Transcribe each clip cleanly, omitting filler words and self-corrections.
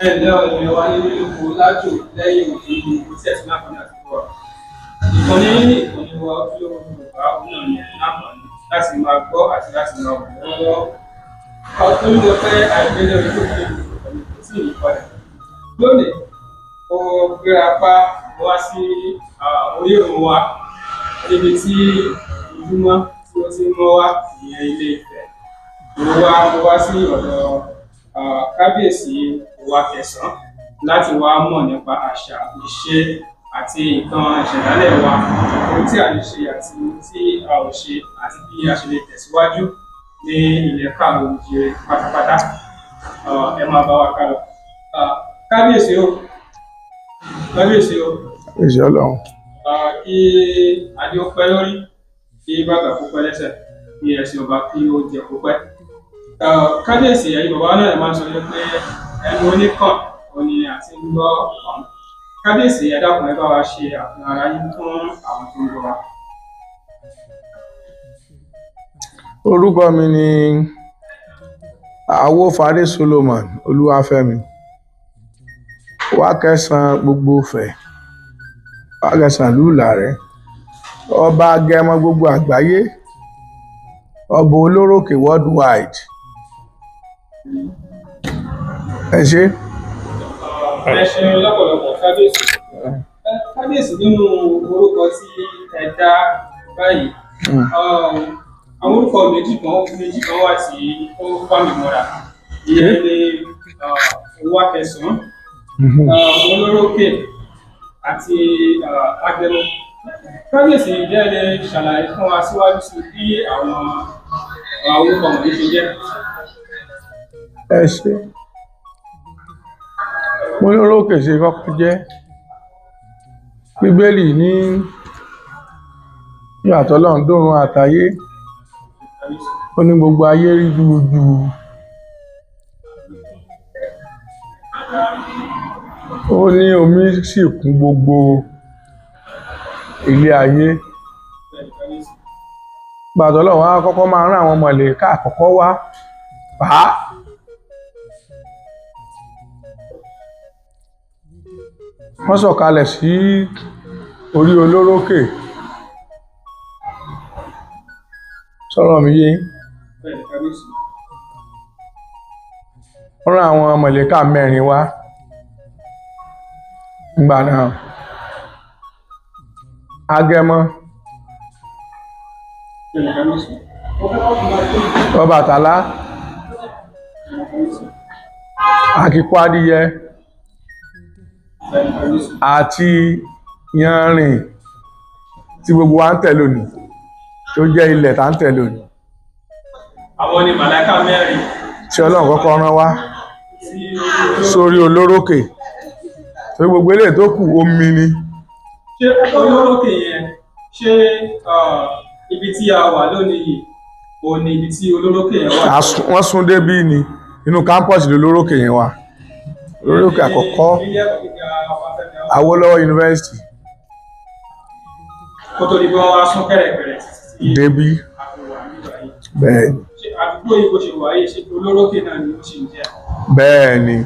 ẹ̀lẹ́ ọ̀rẹ́ wa ní oko lájò lẹ́yìn òkè ìlú tí ẹ̀sìn láǹfààní àti bọ̀. Ìkànnì wa ojúlówó Yorùbá náà ní láǹfààní láti máa gbọ́ àti láti máa wò lọ́wọ́. Olùdó fẹ́ àìgbélé orí tó fi ìkànnì kò tí ì yí padà. Lónìí, ó gbéra pa wá sí orí òun wa níbi tí ìjùmọ̀ tí ó ti mọ́ wá ìyẹn Ilé Ifẹ̀. Mo wá sí ọ̀dọ̀ kábíyèsí wa Kẹsàn-án láti wá mọ̀ nípa àṣà, ìṣe àti ìtàn ìṣẹ̀dálẹ̀ wa, ohun tí a lè ṣe àti ohun tí a ò ṣe àti bí a ṣe lè tẹ̀síwájú ní ilẹ̀ káàrọ̀-o-jíire pátápátá. Ẹ máa bá wa ká lọ. Kábíyèsí o, kábíyèsí o. Èsì Ọlọ́run. Kí adé ó pẹ́ lórí, kí bàtà kó pẹ́ lẹ́sẹ̀, kí ẹṣin ọba kí ó jẹ kó pẹ́. Kábíyèsí ẹ̀yin bàbá náà máa ń sọ pé ẹnu oníkàn òní àti ń gbọ́ ọ̀hún. Kábíyèsí ẹ dákun ẹ bá wa ṣe àfihàn ara yín fún àwọn tó ń gbọ́ wa. Orúkọ mi ni Awófadé Solomon Olúwafẹ́mi. Wá Kẹsàn gbogbo Ifẹ̀, Wá Kẹsàn ìlú Ìlàrẹ́, ọba agẹmọ gbogbo àgbáyé, ọba olórókè worldwide. Ẹ ṣé. Ẹ ṣe lọ́pọ̀lọpọ̀ kábíyèsí. Kábíyèsí nínú orúkọ tí ẹ dá báyìí, àwọn orúkọ méjì kan wà tí ó bá mi mọ́ra. Ìyẹn ni Wá Kẹsàn, olórókè àti agẹmọ. Kábíyèsí jẹ́ lè ṣàlàyé fún wa síwájú sí bí àwọn orúkọ wọ̀nyí ṣe jẹ́. Ẹ ṣé. Mo ní olórókè ṣe kọ́kọ́ jẹ́. Bíbélì ní nígbà t'Ọlọ́run dọ́run àtayé, ó ní gbogbo ayé rí jújú. Ó ní omi sì kún gbogbo ilé ayé. Nígbà t'Ọlọ́run á kọ́kọ́ máa rán àwọn mọ̀lẹ́kà àkọ́kọ́ wá pàá. Wọ́n sọ̀kalẹ̀ sí orí olórókè. Sọ̀rọ̀ mi yé? Wọ́n rán àwọn mọ̀lẹ́kà 4 wá nígbà náà. Agẹmọ, Ọbàtálá, Àkìkọ adìyẹ àti Yanrìn tí gbogbo wa ń tẹ̀ lónìí, tó jẹ́ ilẹ̀ tá ń tẹ̀ lónìí. Àwọn ni màláíkà 4 tí Ọlọ́run kọ́kọ́ rán wá sórí olórókè, tó gbogbo eléyìí tó kù omi ni. Ṣé olórókè yẹn, ṣé ibi tí a wà lónìí yìí o ní ibi tí olórókè yẹn wà? Wọ́n sún débí ni, inú kámpọ̀sì lolórókè yẹn wà. Olórókè àkọ́kọ́ Awólọ́wọ̀ University. Kó tó di bí wọ́n wá sún kẹ̀rẹ̀kẹ̀rẹ̀ débí. Bẹ́ẹ̀ ni. Ṣé àdúgbò yìí bó ṣe wà yìí, ṣé olórókè náà ni ó ṣì ń jẹ́? Bẹ́ẹ̀ ni.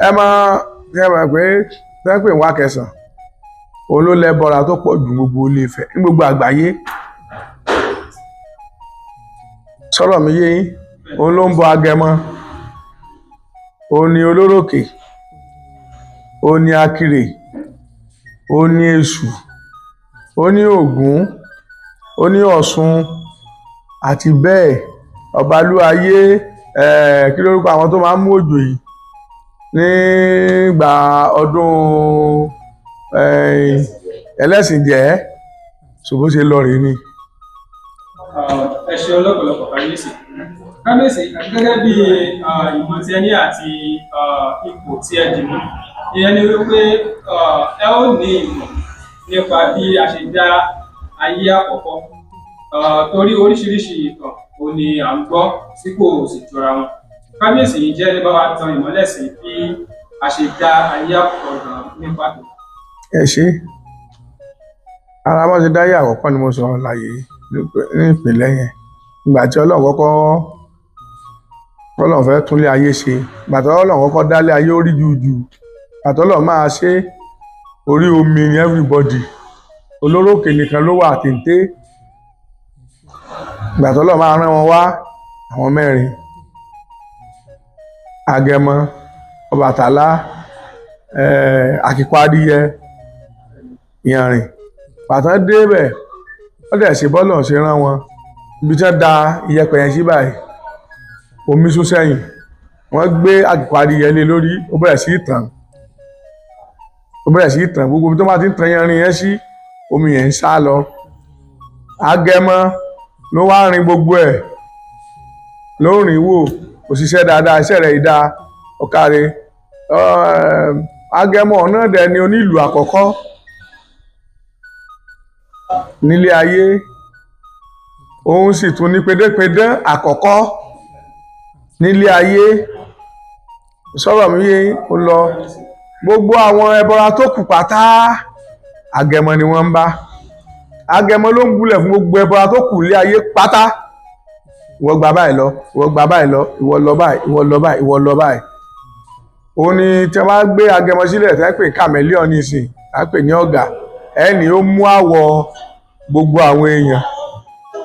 Ẹ mọ̀ pé Wá Kẹsàn òun ló lẹ́bọra tó pọ̀ jù gbogbo Ilé Ifẹ̀ ní gbogbo àgbáyé. Sọ̀rọ̀ mi yé yín? Òun ló ń bọ Agẹmọ, òun ni olórókè, òun ni Akirè, òun ni Èṣù, òun ni Ògún, òun ni Ọ̀ṣun àti bẹ́ẹ̀. Ọbalúayé, kí lórúkọ àwọn tó máa ń mú òjò yìí nígbà ọdún ẹlẹ́sìnjẹ́, ṣùgbọ́n ṣe lọ rèé ni. Ẹ ṣe ọlọ́pọ̀lọpọ̀ kábíyèsí. Kábíyèsí, gẹ́gẹ́ bí ìmọ̀ tí ẹ ní àti ipò tí ẹ dì mú, ìyẹn ni wípé ẹ ó ní ìmọ̀ nípa bí a ṣe dá ayé àkọ́kọ́, torí oríṣiríṣi ìtàn ò ní à ń gbọ́ tí kò sì jọra wọn. Kábíyèsí yìí jẹ́ lè bá wa tan ìmọ́lẹ̀ sí bí a ṣe dá ayé àkọ́kọ́ gan ní pàtó. Ẹ ṣé. Ara wọn ti dá ayé àkọ́kọ́ ni mo sọ láyé ní ìpínlẹ̀ yẹn. Ìgbà tí Ọlọ́run kọ́kọ́ Ọlọ́run fẹ́ túnlé ayé ṣe gbàtọ́ Ọlọ́run kọ́kọ́ dálé ayé orí juju gbàtọ́ Ọlọ́run máa ṣe orí omi ni everybody olórókè nìkan ló wà téńté gbàtọ́ Ọlọ́run máa rán wọn wá àwọn mẹ́rin Agẹmọ Ọbàtálá Àkìkọ Adìyẹ Ìyànrìn pàtàn débẹ̀ wọ́n dẹ̀ ṣe bọ́lọ̀ ṣe rán wọn ibi tí wọ́n da iyẹ̀pẹ̀ yẹn sí báyìí omi sún sẹ́yìn wọ́n gbé Àkìkọ Adìyẹ lé lórí ó bẹ̀rẹ̀ sí ìtàn gbogbo tó bá ti ń tan yanrìn yẹn sí omi yẹn ń sá lọ Agẹmọ ló wá rin gbogbo ẹ̀ ló rìn wò òṣìṣẹ́ dáadáa iṣẹ́ rẹ̀ ìdá ọ̀kàrẹ̀ Agẹmọ náà dẹ̀ ni onílù àkọ́kọ́ nílé ayé òun sì tún ní pédépédé àkọ́kọ́ nílé ayé sọ̀rọ̀ mi yé ó lọ gbogbo àwọn ẹbọra tó kù pátá Agẹmọ ni wọ́n ń bá Agẹmọ ló ń gúnlẹ̀ fún gbogbo ẹbọra tó kù nílé ayé pátá ìwọ gba báyìí lọ ìwọ gba báyìí lọ ìwọ lọ báyìí ìwọ lọ báyìí ìwọ lọ báyìí òun ni tí wọ́n bá gbé Agẹmọ sílẹ̀ tí wọ́n pè chameleon nísìn wọ́n pè ní ọ̀gá ẹni ó mú àwọ̀ gbogbo àwọn èèyàn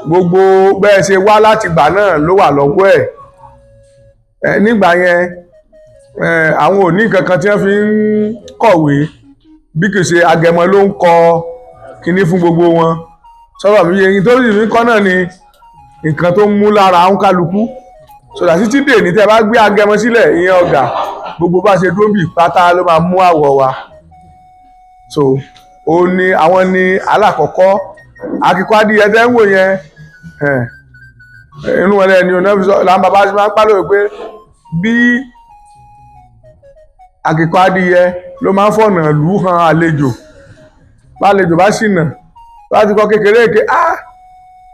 gbogbo bẹ́ẹ̀ ṣe wá láti gbà náà ló wà lọ́wọ́ ẹ̀ nígbà yẹn àwọn òní kankan tí wọ́n fi ń kọ̀wé bí kì í ṣe Agẹmọ ló ń kọ kinní fún gbogbo wọn sọ̀rọ̀ mi yẹn tó sì ń kọ́ náà ni nǹkan tó ń mú lára àwọn kálukú sọ̀rọ̀ títí dè ní tẹ́ bá gbé Agẹmọ sílẹ̀ ìyẹn ọ̀gá gbogbo bá ṣe dúró bì pátá ló máa mú àwọ̀ wa so ó ní àwọn ní alákọ̀ọ́kọ́ Àkìkọ Adìyẹ tẹ́ ń wò yẹn inú wọn lẹ́ni ọ̀nà fi sọ làwọn bàbá ṣe máa ń pàlọ́ pé bí Àkìkọ Adìyẹ ló máa ń fọ̀nà lù hàn àlejò bá àlejò bá ṣìnà láti kọ́ kékeré èké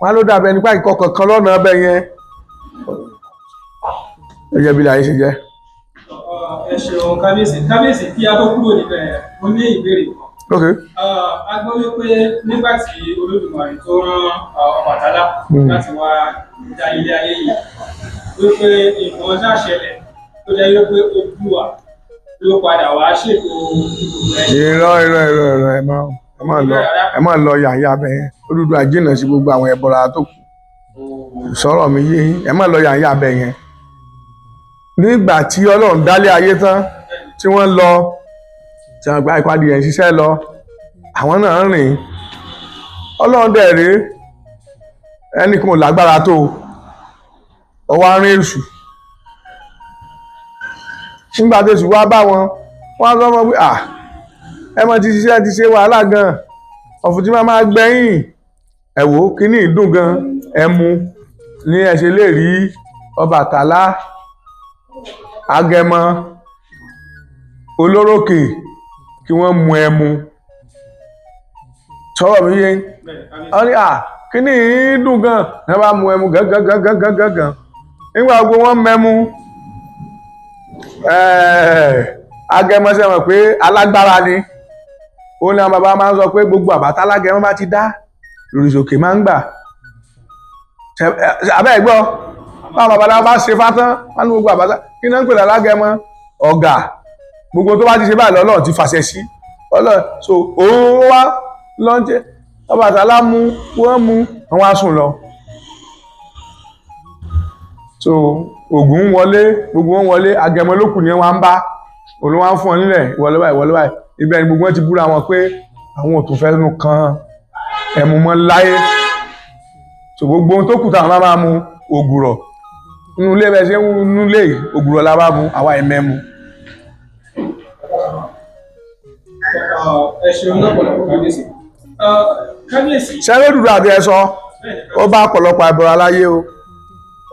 wọn ló dàbẹ̀ nípa ìkọ̀ kankan lọ́nà ọbẹ̀ yẹn ẹ̀jẹ̀ bí láyé ṣe jẹ́. Ẹ ṣeun kábíyèsí kí a tó kúrò níbẹ̀ mo ní ìbéèrè kan. Okay. A gbọ́ wípé nígbà tí Olódùmarè tó rán Ọbàtálá láti wá dá ilé ayé yìí wípé nǹkan náà ṣẹlẹ̀ tó jẹ́ wípé Odùduwà ló padà wá ṣètò irọ́ ẹ má lọ yàyà bẹ́ẹ̀ Odùduwà jìnnà sí gbogbo àwọn ẹbọra tó kù sọ̀rọ̀ mi yé ẹ má lọ yàyà bẹ́ẹ̀ yẹn nígbà tí Ọlọ́run dálé ayé tán tí wọ́n lọ tí wọ́n gba ìpàdé yẹn ṣiṣẹ́ lọ àwọn náà rìn Ọlọ́run dẹ̀ rí ẹnìkan ò lágbára tó ọwọ́ arìn èṣù nígbà tó èṣù wá bá wọn wọ́n á sọ fún pé ẹ mọ̀ ti ṣiṣẹ́ ti ṣe wàhálà gan ọ̀fun tí wọ́n máa gbẹ̀yìn ẹ wò kíní ìdùn gan ẹ mu ní ẹ ṣe lè rí Ọbàtálá Agẹmọ Olórókè kí wọ́n mu ẹmu sọ̀rọ̀ mi yé wọ́n ní kíní dùn gan ní wọ́n bá mu ẹmu gangan nígbà gbogbo wọ́n mẹ́mu Agẹmọ ṣe mọ̀ pé alágbára ni òun ni àwọn bàbá máa ń sọ pé gbogbo àbátá Agẹmọ bá ti dá lòrìṣòkè máa ń gbà abẹ́ ìgbọ́ báwọn babaláwo bá ṣe fátán wọn ní gbogbo àbátá kí náà ń pè lálágẹmọ ọ̀gá gbogbo tó bá ti ṣe báyìí lọ́lọ́run ti fàṣẹ sí ọlọ́run so òun wá lọ́njẹ́ Ọbàtálá mú wọ́n mú àwọn asùn lọ so Ògún wọlé gbogbo wọn wọlé Agẹmọ lókù ni wọn bá òun wá ń fún ọ nílẹ̀ ìwọlọ́bàá ibẹ̀ ni gbogbo wọn ti búra wọn pé àwọn ò tún fẹ́ nu kan ẹ̀mú mọ́ láyé so gbogbo ohun tó kù táwọn máa mu ògùrọ̀ nínú ilé bẹ́ẹ̀ ṣe ń nínú ilé ògùrọ̀ la bá mu àwa ẹ̀mẹ́mu. Ẹ ṣeun lọ́pọ̀lọpọ̀ kábíyèsí. sẹ́rẹ́ dùdú àti ẹ̀sọ́ ó bá ọ̀pọ̀lọpọ̀ ẹbọra láyé o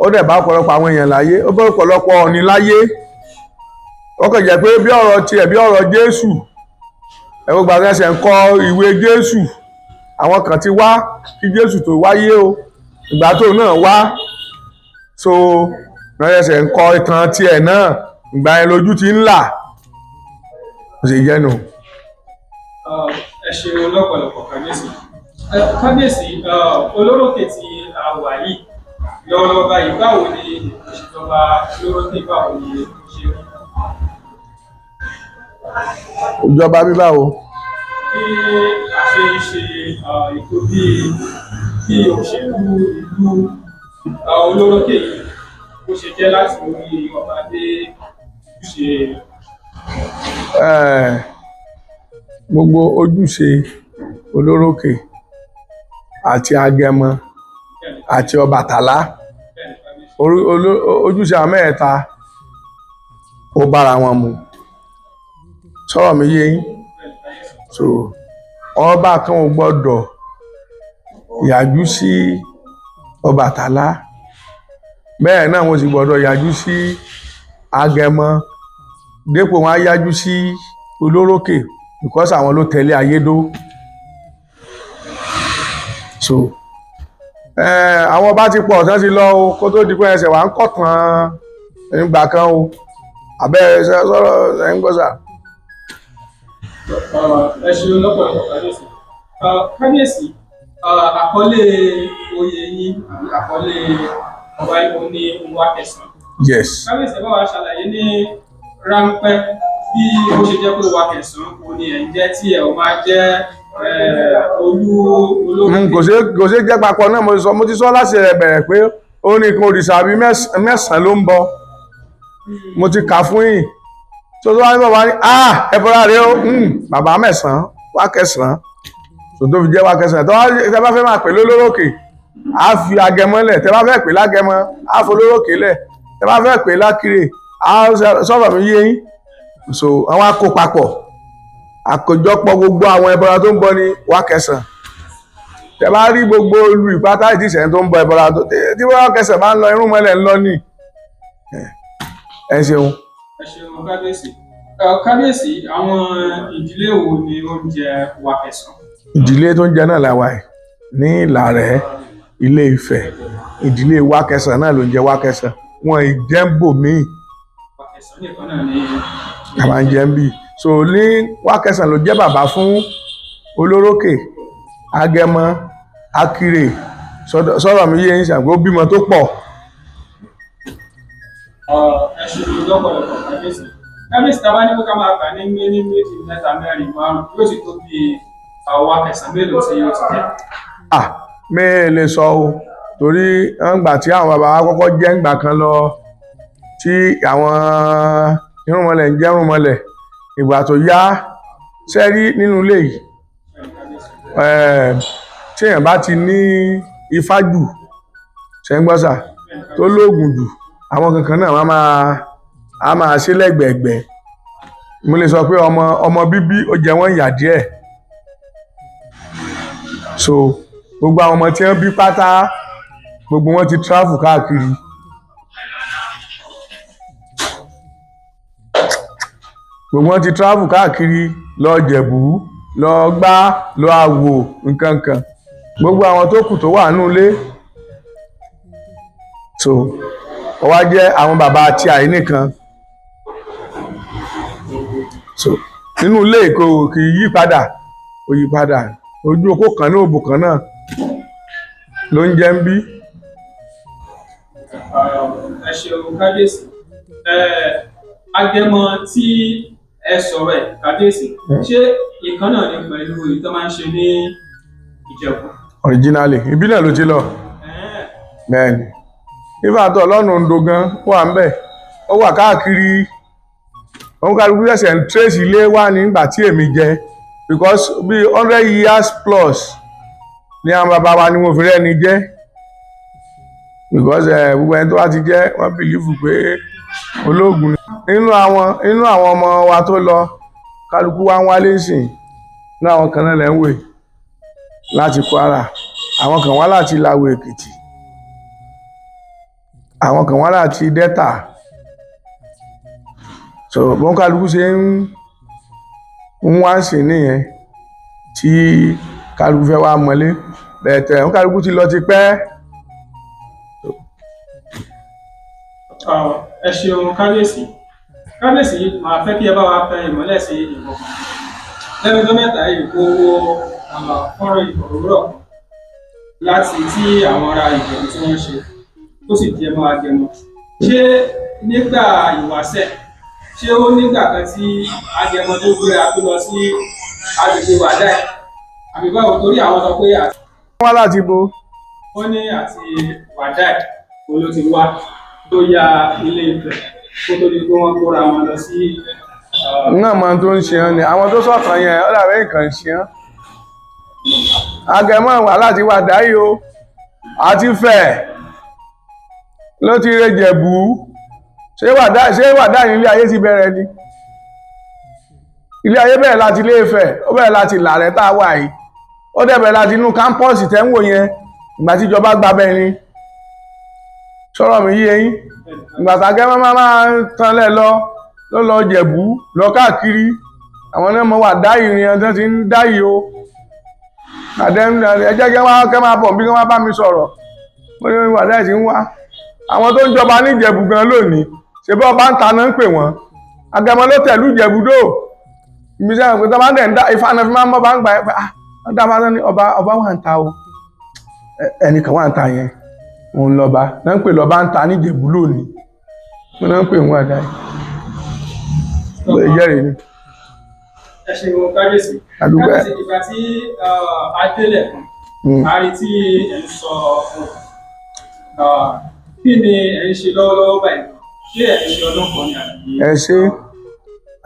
ó dẹ̀ bá ọ̀pọ̀lọpọ̀ àwọn èèyàn láyé ó bá ọ̀pọ̀lọpọ̀ ọ̀nì láyé ó kàn jẹ́ pé bí ọ̀rọ̀ tiẹ̀ bí ọ̀rọ̀ Jésù ẹ̀wọ̀n gbàgbé ẹsẹ̀ ń kọ ìwé Jésù àwọn kan ti wá kí Jésù tó wáyé o ìgbà tó náà wá so náà ẹsẹ̀ ń kọ ìtàn tiẹ̀ náà ìgbà yẹn lójú ti ń là ó sì jẹ́ nù. Ẹ ṣeun lọ́pọ̀lọpọ̀ kábíyèsí. Kábíyèsí Olórókè tí a wà yìí lọ́wọ́lọ́wọ́ báyìí báwo ni ìṣèjọba olórókè báwo ni ó ṣe rí? ìjọba bíbáwo. Bí a ṣe ń ṣe ètò bí òṣèlú ìlú olórókè yìí bó ṣe jẹ́ láti orí ọba dé ojúṣe. Gbogbo ojúṣe olórókè àti agẹmọ àti Ọbàtálá ojúṣe àwọn mẹ́ta ó bára wọn mu. Sọ̀rọ̀ mi yé yín? So ọba kan ò gbọ́dọ̀ yájú sí Ọbàtálá, bẹ́ẹ̀ náà wọ́n sì gbọ́dọ̀ yájú sí agẹmọ dépò wọn á yájú sí olórókè because àwọn ló tẹ̀lé ayédó. So àwọn ọba ti pọ̀ tán ti lọ o kó tó di pé ẹsẹ̀ wà ń kọ̀tàn nígbà kan o abẹ́ sọ̀rọ̀ ẹ̀ ń gbọ́ sà. Ẹ ṣeun lọ́pọ̀lọpọ̀ kábíyèsí. Kábíyèsí, àkọlé oyè yín àkọlé ọba Ìgbò ní Nwa Kẹsàn-án. Yes. Kábíyèsí bá wa ṣàlàyé ní ráńpẹ́ bí ó ṣe jẹ́ pé Nwa Kẹsàn-án kò ní ẹ̀ ń jẹ́ tí ẹ̀ ò máa jẹ́ olórókè. Kò ṣe jẹ́ papọ̀ náà mo ti sọ láti bẹ̀rẹ̀ pé ó ní nǹkan òrìṣà bíi mẹ́sàn-án ló ń bọ. Mo ti kà fún yín tó wá ní bàbá ní ẹ̀bọ̀ra rẹ ó bàbá mẹ́sàn-án Nwa Kẹsàn-án tó fi jẹ́ Nwa Kẹsàn-án tó tẹ́ bá fẹ́ máa pè lólórókè á fi agẹmọ lẹ̀, tẹ́ bá fẹ́ pè lágẹmọ á fi olórókè lẹ̀, tẹ́ bá fẹ́ pè lákìrè á sọ̀rọ̀ mi yé yín. So àwọn akó papọ̀ àkójọpọ̀ gbogbo àwọn ẹbọra tó ń bọ ní Nwa Kẹsàn-án. Tẹ́ bá rí gbogbo olú ìpátá ìdíṣẹ́ tó ń bọ ẹbọra tó tí Nwa Kẹsàn-án bá ń lọ irúnmọlẹ̀ ń lọ ní. Ẹ ṣeun. Ẹ ṣeun kábíyèsí. Kábíyèsí, àwọn ìdílé wo ni ó ń jẹ Nwa Kẹsàn-án? Ìdílé tó ń jẹ náà làwa ẹ̀ ní Ìlàrẹ̀ Ilé Ifẹ̀ ìdílé Nwa Kẹsàn-án náà ló ń jẹ Nwa Kẹsàn-án. Wọn ìjẹ́mbò míì Nwa Kẹsàn-án nìkan náà ni àwa ń jẹ́ ń bì. So ní Nwa Kẹsàn-án ló jẹ́ bàbá fún olórókè, agẹmọ, akirè. Sọ̀rọ̀ mi yé yín ṣàgbó bímọ tó pọ̀. Ẹ ṣeun lọ́pọ̀lọpọ̀ kábíyèsí. Kábíyèsí, tá a bá ní kó ká máa kà ní méjì mẹ́ta mẹ́rin márùn-ún yóò sì tó bí Nwa Kẹsàn-án mélòó tí yóò ti jẹ́. Mi lè sọ o torí ńgbà tí àwọn bàbá wa kọ́kọ́ jẹ́ ńgbà kan lọ tí àwọn irúnmọlẹ̀ ń jẹ́ irúnmọlẹ̀ ìgbà tó yá sẹ́rí nínú ilé yìí tí èèyàn bá ti ní ifá jù ṣẹ́ngbọ́sà tó lóògùn jù àwọn kankan náà a máa ṣe lẹ́gbẹ̀ẹ́gbẹ́. Mo lè sọ pé ọmọ bíbí ó jẹ wọ́n ìyà díẹ̀. So gbogbo àwọn ọmọ tí wọ́n bí pátá gbogbo wọn ti travel káàkiri. Gbogbo wọn ti travel káàkiri lọ Jẹ̀bú lọ Gbá lọ Àwò nǹkan kan. Gbogbo àwọn tó kù tó wà nínú ilé so ó wá jẹ́ àwọn bàbá àti àyè nìkan. So nínú ilé kò kì í yí padà kò yí padà ojú okó kan ní òbò kan náà ló ń jẹ́ ń bí. Ẹ ṣeun kábíyèsí. Agẹmọ tí ẹ sọ̀rọ̀ ẹ̀ kábíyèsí ṣé ìkan náà ni pẹ̀lú èyí tó máa ń ṣe ní Ìjẹ̀bú? Originally ibi náà ló ti lọ. Bẹ́ẹ̀ni ìfàtọ̀ lọ́nà Oǹdó gan wà ń bẹ̀ ó wà káàkiri. Òun kálukú ṣẹ̀ṣẹ̀ ń trace ilé wá nígbà tí èmi jẹ because bí 100 years plus ní àwọn bàbá wa ni mo fi rẹ́ni jẹ́ because gbogbo ẹni tó wá ti jẹ́ wọ́n bìlífù pé ológun nínú àwọn ọmọ wa tó lọ kálukú wá ń wálé sìn ní àwọn kan náà lẹ́ ń wè láti Kwara, àwọn kan wá láti Ìlàwọ̀ Èkìtì, àwọn kan wá láti Delta. So bọ́n kálukú ṣe ń wá sí nìyẹn tí kálukú fẹ́ wá mọ́lé bẹ̀ẹ̀tẹ̀ wọ́n kálukú ti lọ ti pẹ́. Ẹ ṣeun kábíyèsí. Kábíyèsí, màá fẹ́ kí ẹ bá wa fẹ́ ìmọ́lẹ̀ sí ìbọn. Lẹ́nu ọjọ́ mẹ́ta yìí kó wo fọ́nrán ìfọ̀rọ̀wérọ̀ láti tí àwọn ará Ìjẹ̀bú tí wọ́n ṣe tó sì jẹ mọ́ Agẹmọ ṣé nígbà ìwáṣẹ̀ ṣé ó nígbà kan tí Agẹmọ tó gbéra tó lọ sí agbègbè Wàdáì àbí báwo torí àwọn sọ pé wọ́n láti bo. wọ́n ní àti Wàdáì òun ló ti wá tó ya Ilé Ifẹ̀ kó tó di pé wọ́n kóra wọn lọ sí. náà mọ tó ń ṣe hàn ni àwọn tó sọ̀tàn yẹn ó dàbẹ́ nǹkan ṣe hàn. Agẹmọ wà láti Wàdáì o àti Ifẹ̀ ló ti rẹ Jẹ̀bú ṣé Wàdáì ilé ayé ti bẹ̀rẹ̀ ni ilé ayé bẹ̀rẹ̀ láti Ilé Ifẹ̀ ó bẹ̀rẹ̀ láti Ìlàrẹ̀ tá a wà yìí ó dẹ̀ bẹ̀rẹ̀ láti inú kámpọ́ọ̀sì tẹ́ ń wò yẹn ìgbà tí ìjọba gba bẹ́ẹ̀ ni sọ̀rọ̀ mi yé yín ìgbà t'Agẹmọ máa ń tanlẹ̀ ló lọ Jẹ̀bú lọ káàkiri àwọn náà mọ Wàdáì ìrìn ọdún ti ń dáyìí o ẹ jẹ́ kẹ́ máa bọ̀ bí kẹ́ máa bá mi sọ̀rọ̀ mo ní Wàdáì ti ń wá àwọn tó ń jọba ní Ìjẹ̀bú gan lónìí ṣe bí ọba ń ta náà ń pè wọ́n Agẹmọ ló tẹ̀lú Ìjẹ̀bú dò ìbí sẹ́yìn pé tọ́ba dẹ̀ ń dá Ifá náà fi máa ń bọ́ bá ń gbà ẹ́ pé wọ́n dá máa ní ọba wà ń ta o ẹnìkan wà ń ta yẹn òun lọ́ba náà ń pè lọ́ba ń ta ní Ìjẹ̀bú lónìí wọ́n náà ń pè wọ́n Wàdáì ìjẹ́rìí ni. ẹ ṣe wọn kábíyèsí ìgbà tí adélẹ̀ a rí tí ẹ ń sọ kí ni ẹ ń ṣe lọ́wọ́lọ́wọ́ báyìí ṣé ẹ ń ṣe ọdún kan ní àbí. ẹ ṣe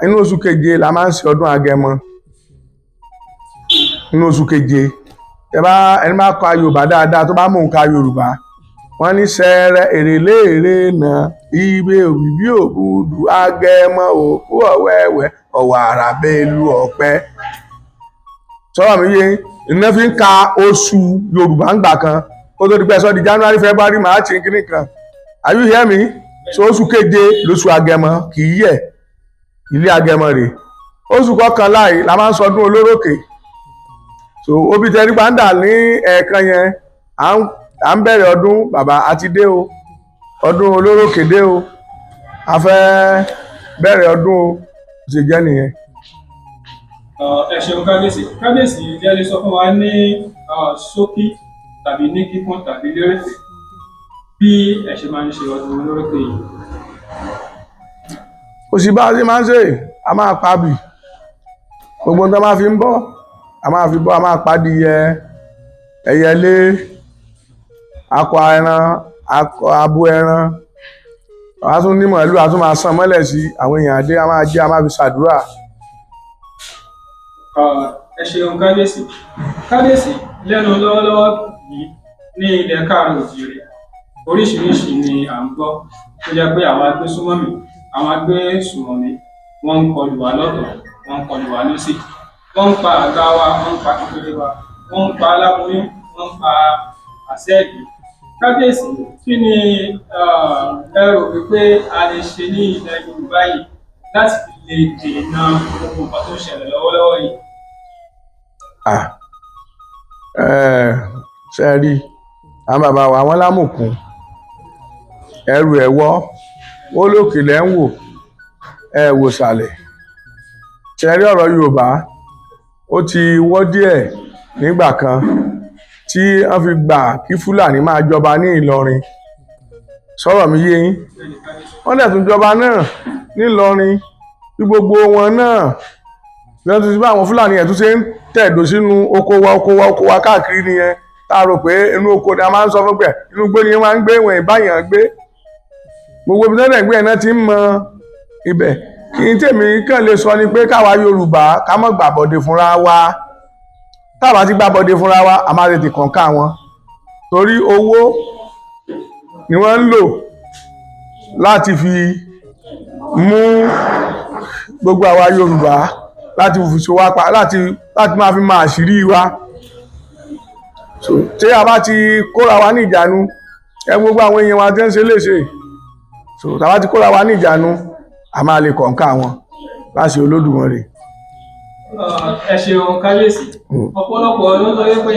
inú oṣù keje la máa ń ṣe ọdún Agẹmọ inú oṣù keje ẹni máa kọ Yorùbá dáadáa tó bá mú nǹkan Yorùbá wọ́n ní Ṣẹẹrẹ Èrèlé Èrènà Ìgbé Òbíbí Òbúdù Agẹmọ òkú ọ̀wẹ́wẹ́ ọ̀wàrà bẹ́ẹ̀lú ọ̀pẹ sọ̀rọ̀ mi yé iná fi ń ka oṣù Yorùbá ń gbà kan kó tó di pẹ́ sọ di January February March kìíní kan are you hear me so oṣù keje lóṣù Agẹmọ kì í yẹ ilé Agẹmọ rè oṣù kọkànlá yìí la máa ń sọdún Olórókè so obi tẹ́rí gbàǹdà ní ẹ̀ẹ̀kan yẹn à ń bẹ̀rẹ̀ ọdún bàbá àti dé o ọdún Olórókè dé o a fẹ́ bẹ̀rẹ̀ ọdún o ṣe jẹ́ nìyẹn. ẹ ṣeun kábíyèsí jẹ́ lè sọ fún wa ní ṣókí tàbí ní kíkún tàbí lérèfé bí ẹ ṣe máa ń ṣe ọdún Olórókè yìí. òsì bá a ṣe máa ń ṣe a máa pa bì gbogbo nǹkan máa fi ń bọ́ a máa fi bọ́ a máa pa adìyẹ ẹyẹlé akọ ẹran abo ẹran a tún ní màálù a tún máa san mọ́lẹ̀ sí àwọn èèyàn àdé a máa jẹ a máa fi ṣàdúrà. ẹ ṣeun kábíyèsí lẹ́nu lọ́wọ́lọ́wọ́ yìí ní ilẹ̀ Káàárọ̀-o-ò-jíire oríṣiríṣi ni à ń gbọ́ tó jẹ́ pé àwọn agbésùmọ̀mí àwọn agbésùmọ̀mí wọ́n ń kọlù wá lọ́tọ̀ wọ́n ń kọlù wá lọ́sì wọ́n ń pa àgbà wa wọ́n ń pa kékeré wa wọ́n ń pa aláboyún wọ́n ń pa àṣẹ́ẹ̀dì. kábíyèsí kí ni ẹ rò wípé a lè ṣe ní ilẹ̀ Yorùbá yìí láti lè dènà gbogbo nǹkan tó ń ṣẹlẹ̀ lọ́wọ́lọ́wọ́ yìí. ṣe rí àwọn bàbá wa wọn lámùkún ẹrù ẹ̀wọ́ ó lókè lẹ́ ń wò ẹ wò sàlẹ̀ ṣe rí ọ̀rọ̀ Yorùbá ó ti wọ́ díẹ̀ nígbà kan tí wọ́n fi gbà kí Fúlàní máa jọba ní Ìlọrin sọ̀rọ̀ mi yé yín wọ́n dẹ̀ tún jọba náà nílọrin bí gbogbo wọn náà bí wọ́n ti bá àwọn Fúlàní yẹn tún ṣe ń tẹ̀dó sínú oko wa káàkiri nìyẹn tá a rò pé inú oko ni a máa ń sọ fún pẹ̀ inú igbó ni wọ́n máa ń gbé ìwọ̀n ìbáyàn gbé gbogbo ibi tẹ́lẹ̀ gbé ẹ̀ náà ti ń mọ ibẹ̀ kí n tèmi kàn lè sọ ni pé káwa Yorùbá ká má gbàbọ̀dé fúnra wa táwa ti gbàbọ̀dé fúnra wa a máa tètè kàn ká wọn torí owó ni wọ́n ń lò láti fi mú gbogbo àwa Yorùbá láti fi so wá pa láti máa fi máa àṣírí wa so tí a bá ti kóra wa ní ìjánu ẹ gbogbo àwọn èèyàn wa tí ń ṣe léṣe so tá a bá ti kóra wa ní ìjánu a máa lè kọ̀ǹkà wọn láṣẹ Olódùmarè. ẹ ṣeun kábíyèsí ọ̀pọ̀lọpọ̀ ló ń sọ pé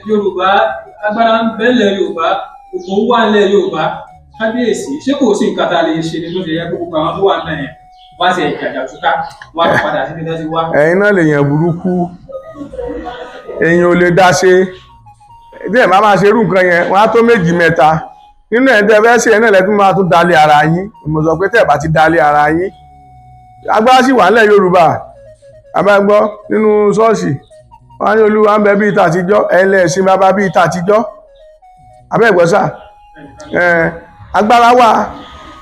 Yorùbá agbára ń bẹ́lẹ̀ Yorùbá òkú wà nílẹ̀ Yorùbá kábíyèsí ṣé kò sí nǹkan tá a lè ṣe ní tó ṣe yẹ kó gbogbo àwọn tó wà nílẹ̀ yẹn wá sí ìjàjà túká wá padà sí ibi tó ti wá. ẹ̀yin náà lèèyàn burúkú èèyàn ò lè dá ṣe bí ẹ̀ máa ṣe irú nǹkan yẹn wọ́n á tó méjì mẹ́ta nínú ẹ̀dẹ́ fẹ́ sí ẹ̀nà ẹ̀lẹ́tún máa tún dalẹ̀ ara yín. Mo sọ pé tẹ́ bá ti dalẹ̀ ara yín agbára sì wà nílẹ̀ Yorùbá abẹ́gbọ́ nínú ṣọ́ọ̀ṣì wọ́n ní Olúwa ń bẹ bí ìtàtijọ́ ẹlẹ́sìn bàbá bí ìtàtijọ́ abẹ́gbọ́ sà agbára wà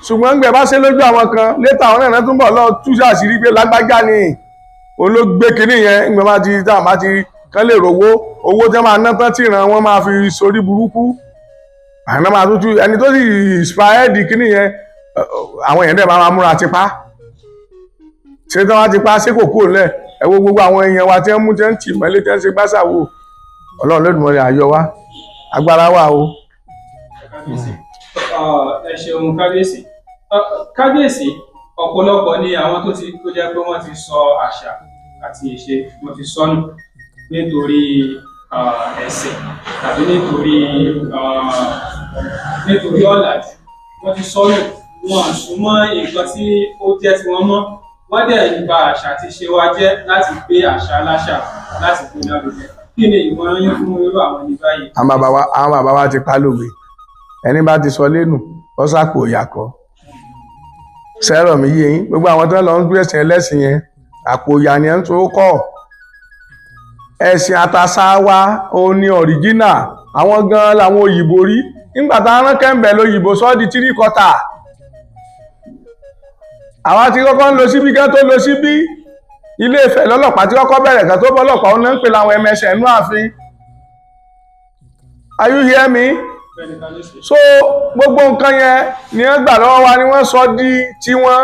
ṣùgbọ́n gbẹ̀ bá ṣe lójú àwọn kan létà àwọn náà túnbọ̀ lọ túṣà sí rí pé lágbájá ni olóògbé kìíní yẹn ìgbà bá ti tá àmá ti kán lè rówó owó tí wọ́n máa ná tán tí ìran wọn máa fi sórí burúkú àná máa tútù ẹni tó sì ìspáẹ́ẹ̀dì kìíní yẹn àwọn èèyàn dẹ̀ máa múra tipá ṣé tí wọ́n ti pa ṣé kò kúrò lẹ̀ ẹ wo gbogbo àwọn èèyàn wa tí wọ́n mú tí wọ́n tì mọ́lé tí wọ́n ṣe gbáṣàwò Ọlọ́run Olódùmarè àyọ wá agbára wà o. Ẹ ṣeun kábíyèsí. Kábíyèsí ọ̀pọ̀lọpọ̀ ni àwọn tó jẹ́ pé wọ́n ti sọ àṣà àti ìṣe wọ́n ti sọnù nítorí ẹ̀sìn tàbí nítorí ọ̀làjú wọ́n ti sọnù wọn súnmọ́ nǹkan tí ó jẹ́ tí wọ́n mọ́ wọ́n dẹ̀ ń ba àṣà àti ìṣe wa jẹ́ láti gbé àṣà aláṣà láti gbé lárugẹ. Kí ni ìmọ̀ràn yín fún irú àwọn ní báyìí? Àwọn bàbá wa ti pa lówe ẹni bá ti sọ lẹ́nu ọ sàpò ìyàkọ́ sẹ́rọ̀ mi yé yín gbogbo àwọn tó ń lọ ń gbé ẹ̀sìn ẹlẹ́sìn yẹn àpò ìyà ni ẹ̀ ń tó kọ́ ẹ̀sìn àtàṣà wa òun ni ọ̀ríjínà àwọn gan làwọn òyìnbó rí nígbà tá a rán kẹ́ńbẹ̀ lóyìnbó sọ́ di tíríkọ́tà àwa ti kọ́kọ́ ń lo síbí kẹ́ tó lo síbí Ilé Ifẹ̀ lọ́lọ́pàá tí kọ́kọ́ bẹ̀rẹ̀ kan tó bọ́lọ́pàá ó náà ń pè láwọn ẹmẹsẹ̀ inú ààfin. Are you hear me? So gbogbo nǹkan yẹn ni wọ́n gbà lọ́wọ́ wa ni wọ́n sọ di tiwọn.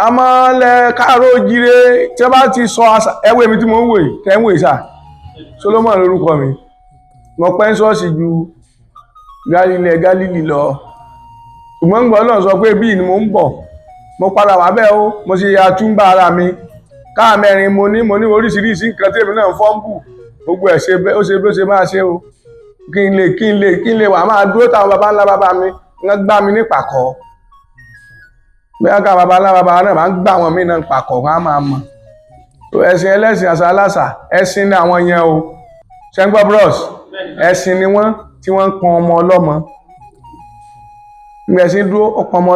Àmọ́ lẹ káàárọ̀ oòjíire tí wọ́n bá ti sọ ẹwẹ́ mi tí mo ń wò yìí tẹ́ ń wò yìí sà Solomon lórúkọ mi mo pẹ́ ń ṣọ́ọ̀ṣì ju Gálílì lọ ṣùgbọ́n gbọ́ náà sọ pé bíi ni mo ń bọ̀ mo padà wá bẹ́ẹ̀ o mo ṣe àtúnbà ara mi káà mẹ́rin mo ní oríṣiríṣi nǹkan tí èmi náà ń fọ́nbù gbogbo ẹ̀ ṣe ó ṣe bí ó ṣe máa ṣe o kí n lè wà máa dúró táwọn baba ńlá baba mi wọ́n gbá mi ní pàkọ́ bẹ́ẹ̀ ká baba ńlá baba náà máa ń gbá wọn mí náà pàkọ́ wọn á máa mọ̀ ẹ̀sìn ẹlẹ́sìn àṣà aláṣà ẹ̀sìn ní àwọn yẹn o ṣẹ́ńgbọ́ bros ẹ̀sìn ni wọ́n tí wọ́n ń pọn ọmọ ọlọ́mọ gbẹ̀sìn dúró ọ̀pọ̀ ọmọ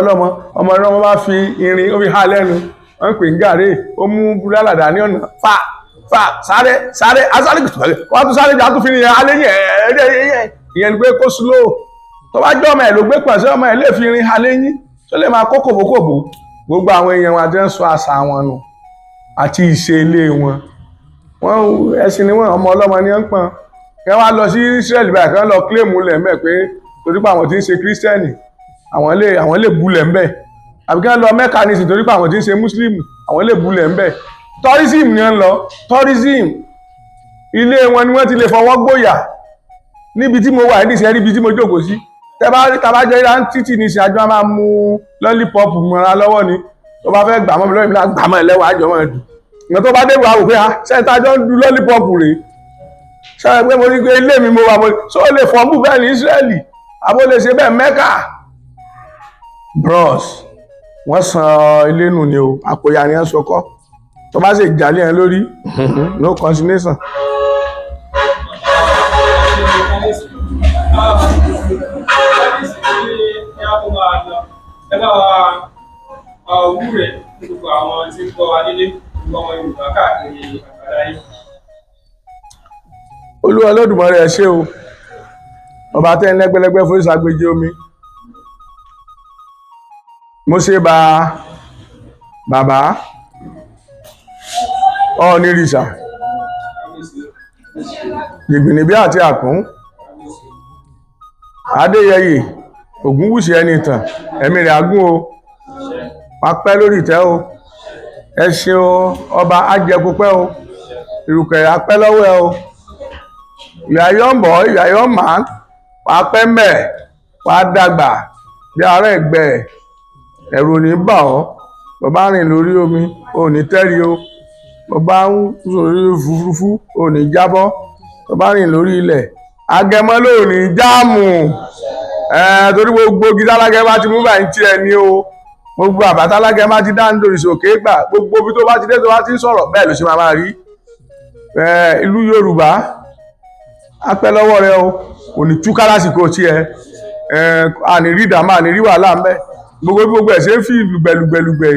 ọlọ́mọ bá fi irin ó fi há lẹ́nu wọ́n ń pè ń gàrí ó mú búrálàdà ní ọ̀nà fa sáré asáré kùtùkùtù wọ́n tún sáré jà tún fi nìyẹn alẹ́ yẹn ìyẹn ni pé kó slow tó bá jọ́ ọmọ ẹ̀ ló gbé pọ̀ sí ọmọ ẹ̀ lè fi irin há lẹ́yìn tó lè máa kó kòbókòbó gbogbo àwọn èèyàn wọn àti ń sọ àṣà wọn nù àti ìṣe ilé wọn ẹ̀sìn ni wọ́n ọmọ ọlọ́mọ ni wọ́n ń pọn kí wọ́n lọ sí Israel báyìí kí wọ́n lọ kílèmù lẹ́mẹ̀ pé torí pé àwọn tí ń ṣe kírísítẹ́nì àwọn lè bulẹ̀ ń bẹ̀ àbí kí wọ́n lọ Mẹ́kà ní ìsìn torí pé àwọn tí ń ṣe mùsùlùmí àwọn lè bulẹ̀ ń bẹ̀ tourism ni wọ́n lọ tourism ilé wọn ni wọ́n ti lè fọwọ́ gbóyà níbi tí mo wà ní ìsìn níbi tí mo jókòó sí tàbájẹ́ ìlà títì ní ìsìn àjọ máa mú lollipop mọ́ra lọ́wọ́ ni tó bá fẹ́ gbàmọ́ mi lọ́wọ́ ìmìlá gbàmọ́ ẹlẹ́wọ̀ àjọ máa dùn ìgbà tó bá dé wà wò pé sẹ́ńtà jọ ń du lollipop rèé sọ́yẹ́ pé mo ní pé ilé mi mo wà mo sọ lè fọ́nbù bẹ́ẹ̀ ní Ísírẹ́lì àbó lè ṣe bẹ́ẹ̀ Mẹ́kà bros wọ́n san ilé nù ni o àpòyà ni wọ́n sọkọ́ tó bá sì jálẹ̀ ẹ̀ lórí no continuation. Wúrẹ̀ gbogbo àwọn tí ń gbọ́ wa nílé gbogbo ọmọ Yorùbá káàkiri àgbáláyé. Olúwa Olódùmarè ẹ ṣé o ọba tẹ́ ń lẹ́gbẹ́lẹ́gbẹ́ fún ìṣàgbéjì omi mo ṣe bá bàbá ọ̀nìrìṣà Jìgbìnìbí àti Àkún Adéyẹyè Ògúnwùsì Ẹnìtàn ẹ̀mí rẹ̀ agún o pápẹ́ lórí ìtẹ́ o ẹṣin o ọba ajẹpupẹ́ o ìrùkẹ̀rẹ̀ apẹ́ lọ́wọ́ ẹ o ìyàyọ́ ń bọ̀ ìyàyọ́ máa pápẹ́ mẹ́ wàá dàgbà bí ara ẹ̀gbẹ́ ẹ̀rù ò ní bà ọ́ bàbá rìn lórí omi ò ní tẹ́rí o bàbá ń sórí òfurufú ò ní jábọ́ bàbá rìn lórí ilẹ̀ agẹmọ ló ní jáàmù torí gbogbo gidi alágẹ bá ti mú báyìí tiẹ̀ ní o gbogbo àbátá alágẹ bá ti dá ń dorí sókè gbà gbogbo ibi tó bá ti dé tó bá ti ń sọ̀rọ̀ bẹ́ẹ̀ ló ṣe máa rí ìlú Yorùbá apẹ́ lọ́wọ́ rẹ o kò ní túká lásìkò tiẹ̀ ànírí ìdààmú ànírí wàhálà ń bẹ gbogbo ẹ̀ ṣe ń fi lùgbẹ̀lùgbẹ̀lùgbẹ̀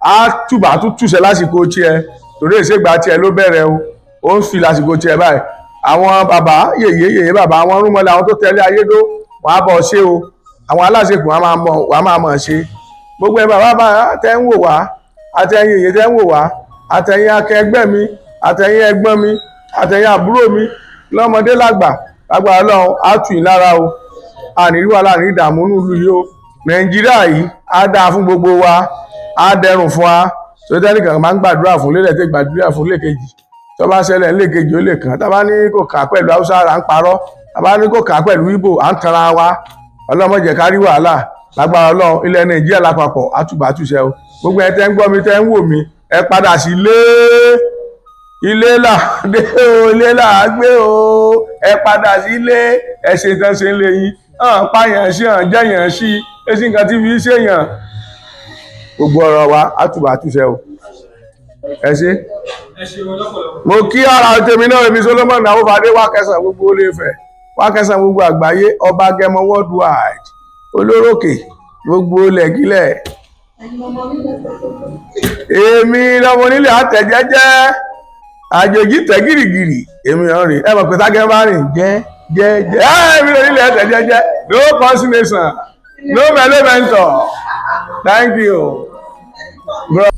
á túbà tún túṣẹ lásìkò tiẹ̀ torí ìṣègbà tiẹ̀ ló bẹ̀rẹ̀ o ó ń fi lásìkò tiẹ̀ báyìí àwọn bàbá yèyé bàbá àwọn rúmọlẹ̀ àwọn tó tẹ̀lé ayédó wọn á bọ̀ ṣe o àwọn aláṣekùn wọn á máa mọ̀ ṣe gbogbo ẹ̀ bàbá bá tẹ́ ń wò wá àtẹ̀yìn yèyé tẹ́ ń wò wá àtẹ̀yìn akẹgbẹ́ mi àtẹ̀yìn ẹ̀gbọ́n mi àtẹ̀yìn àbúrò mi lọ́mọdé lágbà Ọlọ́run á tù yín lára o ànírí wàhálà ní ìdààmú nílùú yìí o Nàìjíríà yìí á dáa fún gbogbo wa á dẹrùn fún wa tó tẹ́lẹ̀ kan máa ń gbàdúrà fún lélẹ̀ tẹ́ gbàdúrà fún lẹ́ẹ̀kejì tó bá ṣẹlẹ̀ lẹ́ẹ̀kejì ó lè kàn tábà ní kò kà pẹ̀lú Haúsá à ń parọ́ tábà ní kò kà pẹ̀lú Ìgbò à ń tanra wa Ọlọ́run má jẹ́ ká rí wàhálà lágbára Ọlọ́run ilẹ̀ Nàìjíríà lápapọ̀ àtúbàtúṣe o gbogbo ẹ tẹ́ ń gbọ́ mi tẹ́ ń wò mí ẹ padà sí ilé là dé o ilé là gbé o ẹ padà sí ilé ẹ ṣe tán ṣe ń lé yín hàn pààyàn sí hàn jẹyàn sí èsì nǹkan tí fi ṣèyàn gbogbo ọ̀rọ̀ wa àtúbàtúṣe o ẹ ṣe. mo kí ara tèmi náà èmi Solomon Awófadé wá kẹsàn gbogbo Ilé Ifẹ̀ wá kẹsàn gbogbo àgbáyé ọba Agẹmọ worldwide olórókè gbogbo lẹ̀kílẹ̀ èmi lọmọ onílé àtẹ̀jẹ́jẹ́ àjèjì tẹ̀ gìrìgìrì èmi ọ̀rìn ẹ mọ̀ pé tágẹ́ bá rìn jẹ́jẹ́ èmi onílé àtẹ̀jẹ́jẹ́ no consignation no mentor thank you.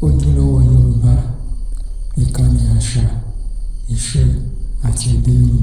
Ojúlówó Yorùbá ìkànnì àṣà ìṣe àti èdè Yorùbá.